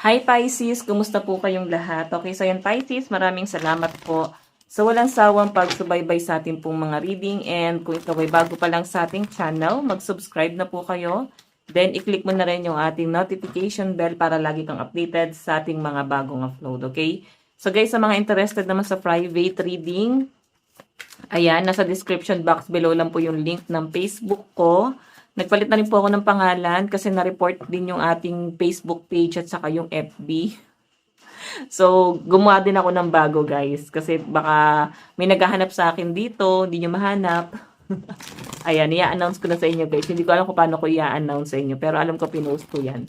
Hi Pisces, kumusta po kayong lahat? Okay, so yan Pisces, maraming salamat po sa walang sawang pagsubaybay sa ating pong mga reading, and kung ikaw ay bago pa lang sa ating channel, mag-subscribe na po kayo. Then i-click mo na rin yung ating notification bell para lagi kang updated sa ating mga bagong upload, okay? So guys, sa mga interested naman sa private reading, ayan, nasa description box below lang po yung link ng Facebook ko. Nagpalit na rin po ako ng pangalan kasi na-report din yung ating Facebook page at saka yung FB. So, gumawa din ako ng bago, guys. Kasi baka may naghahanap sa akin dito, hindi nyo mahanap. Ayan, i-announce ko na sa inyo, guys. Hindi ko alam kung paano ko i-announce sa inyo, pero alam ko pinost ko yan.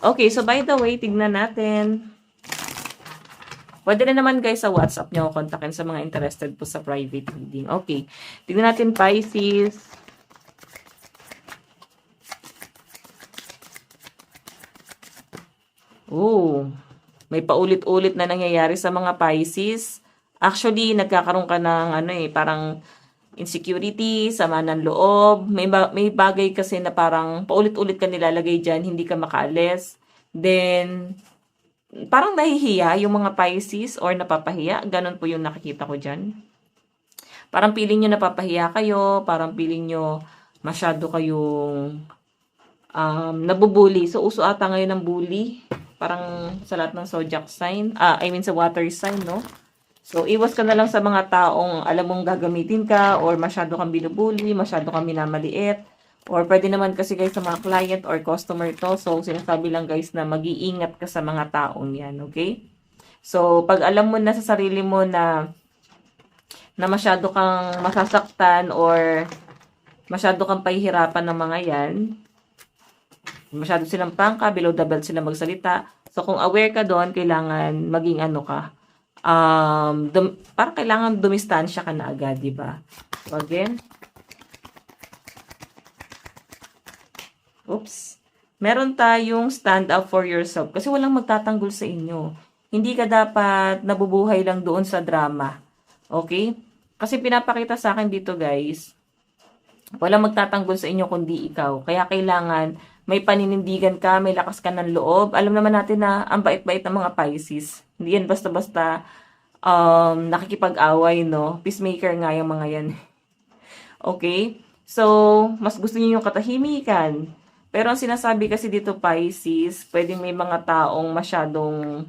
Okay, so by the way, tignan natin. Pwede rin naman, guys, sa WhatsApp nyo kontakin sa mga interested po sa private reading. Okay, tignan natin, Pisces. Oh, may paulit-ulit na nangyayari sa mga Pisces. Actually, nagkakaroon ka ng parang insecurity, sama ng loob. May bagay kasi na parang paulit-ulit ka nilalagay dyan, hindi ka makaalis. Then, parang nahihiya yung mga Pisces or napapahiya. Ganon po yung nakikita ko dyan. Parang feeling nyo napapahiya kayo, parang feeling nyo masyado kayong nabubuli. So, uso ata ngayon ng bully. Parang sa lahat ng zodiac sign. Sa water sign, no? So, iwas ka na lang sa mga taong alam mong gagamitin ka or masyado kang binubuli, masyado kang minamaliit. Or pwede naman kasi guys sa mga client or customer to. So, sinasabi lang guys na mag-iingat ka sa mga taong yan, okay? So, pag alam mo na sa sarili mo na masyado kang masasaktan or masyado kang pahihirapan ng mga yan, masyado silang pangka, below the belt sila magsalita. So, kung aware ka doon, kailangan maging parang kailangan dumistansya ka na agad, di ba? So, again. Oops. Meron tayong stand up for yourself kasi walang magtatanggol sa inyo. Hindi ka dapat nabubuhay lang doon sa drama. Okay? Kasi pinapakita sa akin dito, guys, walang magtatanggol sa inyo kundi ikaw. Kaya kailangan may paninindigan ka, may lakas ka ng loob. Alam naman natin na ang bait-bait ng mga Pisces. Hindi yan basta-basta nakikipag-away, no? Peacemaker nga yung mga yan. Okay? So, mas gusto niyo yung katahimikan. Pero ang sinasabi kasi dito, Pisces, pwedeng may mga taong masyadong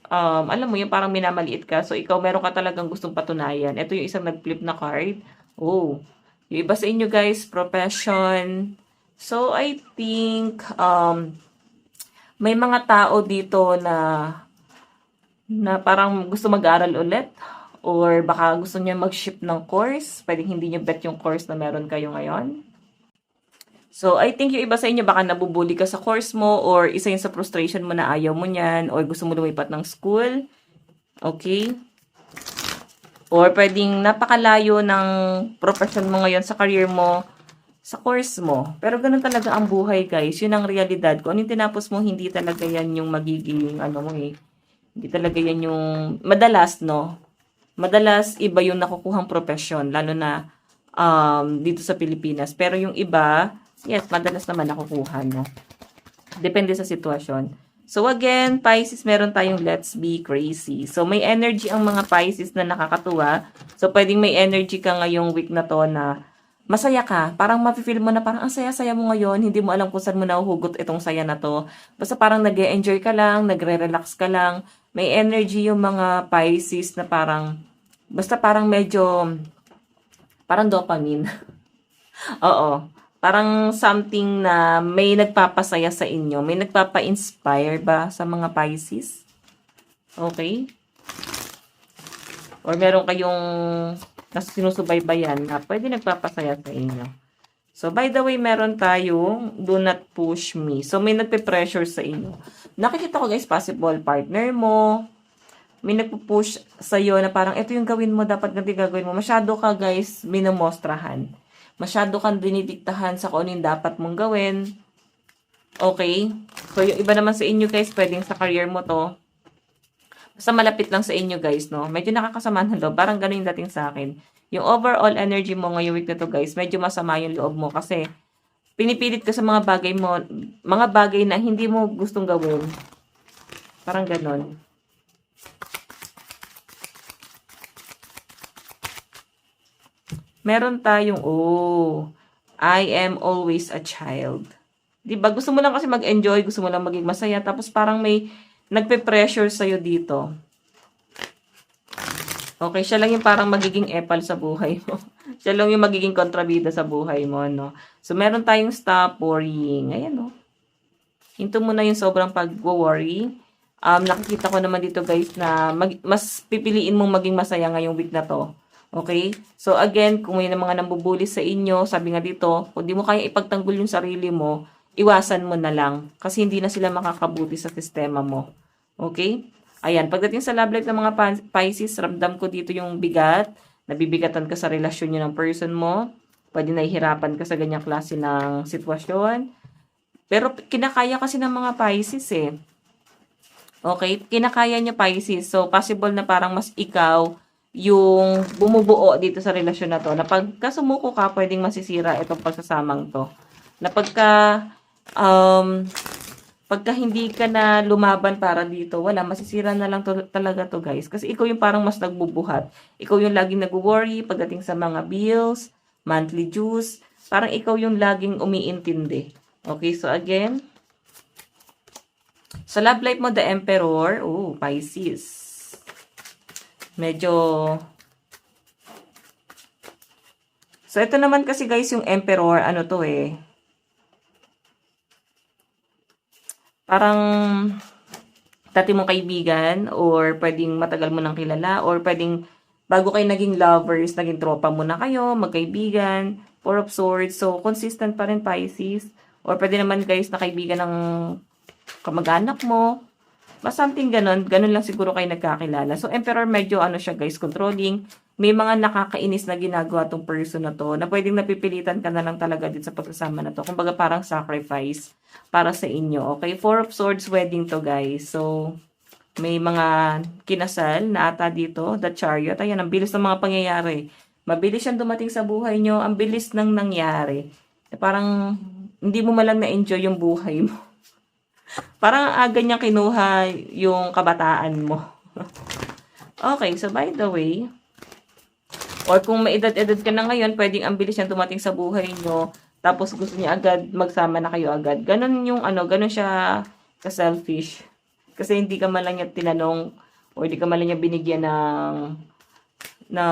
alam mo yung parang minamaliit ka. So, ikaw meron ka talagang gustong patunayan. Ito yung isang nag-flip na card. Oh, yung iba sa inyo guys, profession. So, I think, may mga tao dito na parang gusto mag-aral ulit. Or baka gusto niya mag-shift ng course. Pwedeng hindi niyo bet yung course na meron kayo ngayon. So, I think yung iba sa inyo baka nabubuli ka sa course mo or isa yun sa frustration mo na ayaw mo niyan or gusto mo lumipat ng school. Okay? Or pwedeng napakalayo ng profession mo ngayon sa career mo, sa course mo. Pero ganun talaga ang buhay, guys. Yun ang realidad. Kung ano yung tinapos mo, hindi talaga yan yung magiging, hindi talaga yan yung, madalas, no? Madalas, iba yung nakukuhang profession, lalo na dito sa Pilipinas. Pero yung iba, yes, madalas naman nakukuha, no? Depende sa sitwasyon. So again, Pisces, meron tayong let's be crazy. So may energy ang mga Pisces na nakakatuwa. So pwedeng may energy ka ngayong week na to na masaya ka. Parang mafe-feel mo na parang ang saya-saya mo ngayon. Hindi mo alam kung saan mo nahuhugot itong saya na to. Basta parang nag-e-enjoy ka lang, nagre-relax ka lang. May energy yung mga Pisces na parang, basta parang medyo, parang dopamine. Oo. Parang something na may nagpapasaya sa inyo. May nagpapa-inspire ba sa mga Pisces? Okay? Or meron kayong sinusubaybayan na pwede nagpapasaya sa inyo. So, by the way, meron tayong do not push me. So, may nagpe-pressure sa inyo. Nakikita ko guys, possible partner mo. May nagpo-push sa'yo na parang ito yung gawin mo, dapat ganti gagawin mo. Masyado ka guys, minamostrahan. Masyado kang dinidiktahan sa kung ano yung dapat mong gawin. Okay? So, yung iba naman sa inyo guys, pwedeng sa career mo to. Basta malapit lang sa inyo guys, no? Medyo nakakasama ng loob. Parang ganun yung dating sa akin. Yung overall energy mo ngayong week na to guys, medyo masama yung loob mo kasi pinipilit ka sa mga bagay mo, mga bagay na hindi mo gustong gawin. Parang ganon. Meron tayong, I am always a child. 'Di ba? Gusto mo lang kasi mag-enjoy, gusto mo lang maging masaya, tapos parang may nagpe-pressure sa'yo dito. Okay, siya lang yung parang magiging epal sa buhay mo. Siya lang yung magiging kontrabida sa buhay mo, no? So, meron tayong stop worrying. Ayan, no? Hinto mo na yung sobrang pag-worry. Nakikita ko naman dito, guys, na mas pipiliin mong maging masaya ngayong week na to. Okay? So, again, kung may mga nambubuli sa inyo, sabi nga dito, kung di mo kaya ipagtanggol yung sarili mo, iwasan mo na lang. Kasi hindi na sila makakabuti sa sistema mo. Okay? Ayan, pagdating sa love life ng mga Pisces, ramdam ko dito yung bigat. Nabibigatan ka sa relasyon nyo ng person mo. Pwede nahihirapan ka sa ganyang klase ng sitwasyon. Pero kinakaya kasi ng mga Pisces eh. Okay? Kinakaya niya Pisces. So, possible na parang mas ikaw yung bumubuo dito sa relasyon na to. Na pagka sumuko ka, pwedeng masisira itong pagsasamang to. Na pagka hindi ka na lumaban para dito, wala, masisira na lang talaga to, guys. Kasi ikaw yung parang mas nagbubuhat. Ikaw yung laging nag-worry pagdating sa mga bills, monthly dues. Parang ikaw yung laging umiintindi. Okay, so again, sa love life mo, the Emperor, Pisces. Medyo... So, ito naman kasi, guys, yung Emperor, ano to eh, parang dati mong kaibigan or pwedeng matagal mo nang kilala or pwedeng bago kayo naging lovers, naging tropa mo na kayo, magkaibigan, Four of Swords. So, consistent pa rin Pisces. Or pwede naman guys na kaibigan ng kamag-anak mo. Mas something ganun. Ganun lang siguro kayo nagkakilala. So, Emperor medyo ano siya guys, controlling. May mga nakakainis na ginagawa tong person na to na pwedeng napipilitan ka na lang talaga din sa pagsasama na to. Kumbaga parang sacrifice para sa inyo. Okay? Four of Swords wedding to guys. So, may mga kinasal na ata dito. The Chariot. Ayan, ang bilis ng mga pangyayari. Mabilis siyang dumating sa buhay nyo. Ang bilis nang nangyari. Parang hindi mo malang na-enjoy yung buhay mo. Parang aga niyang kinuha yung kabataan mo. Okay, so by the way, or kung may edad-edad ka na ngayon, pwedeng ang bilis niyang dumating sa buhay nyo, tapos gusto niya agad, magsama na kayo agad. Ganon yung ganon siya ka-selfish. Kasi hindi ka man lang niya tinanong, o hindi ka man lang niya binigyan ng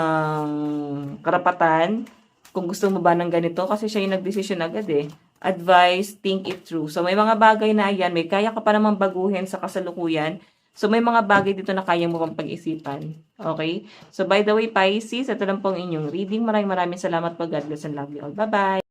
karapatan, kung gusto mo ba ng ganito, kasi siya yung nagdesisyon agad eh. Advice, think it through. So, may mga bagay na yan, may kaya ka pa namang baguhin sa kasalukuyan. So, may mga bagay dito na kaya mo pang pag-isipan. Okay? So, by the way, Pisces, ito lang pong inyong reading. Maraming salamat po. God bless and love you all. Bye-bye!